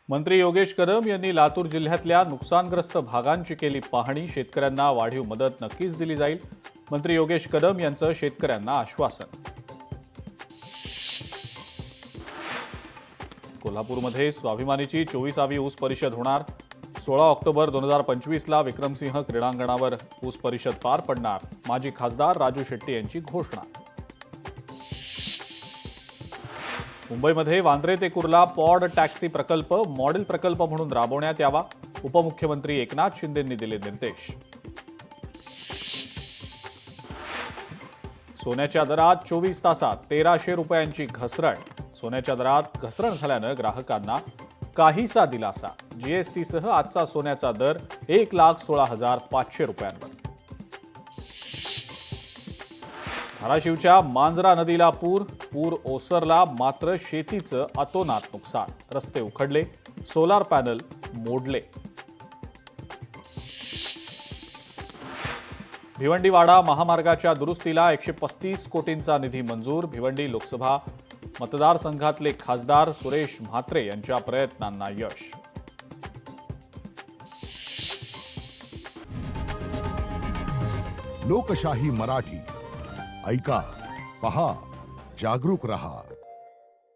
मंत्री योगेश कदम यांनी लातूर जिल्ह्यातल्या नुकसानग्रस्त भागांची केली पाहणी। शेतकऱ्यांना वाढीव मदत नक्कीच दिली जाईल। मंत्री योगेश कदम यांचं शेतकऱ्यांना आश्वासन। कोल्हापूरमध्ये स्वाभिमानीची 24वी ऊस परिषद होणार। 16 ऑक्टोबर 2025 ला विक्रमसिंह क्रीडांगणावर ऊस परिषद पार पडणार। माजी खासदार राजू शेट्टी यांची घोषणा। मुंबईमध्ये वांद्रे ते कुर्ला पॉड टॅक्सी प्रकल्प मॉडेल प्रकल्प म्हणून राबवण्यात यावा। उपमुख्यमंत्री एकनाथ शिंदेंनी दिले निर्देश। सोन्याच्या दरात 24 तासात 1300 रुपयांची घसरण। सोन्याच्या दरात घसरण झाल्यानं ग्राहकांना काहीसा दिलासा। जीएसटीसह आजचा सोन्याचा दर 1,16,500 रुपयांवर। धाराशिवच्या मांजरा नदीला पूर ओसरला, मात्र शेतीचं अतोनात नुकसान। रस्ते उखडले, सोलार पॅनल मोडले। भिवंडी-वाडा महामार्गाच्या दुरुस्तीला 135 कोटींचा निधी मंजूर। भिवंडी लोकसभा मतदारसंघातले खासदार सुरेश म्हात्रे यांच्या प्रयत्नांना यश। लोकशाही मराठी ऐका, पहा, जागरूक रहा।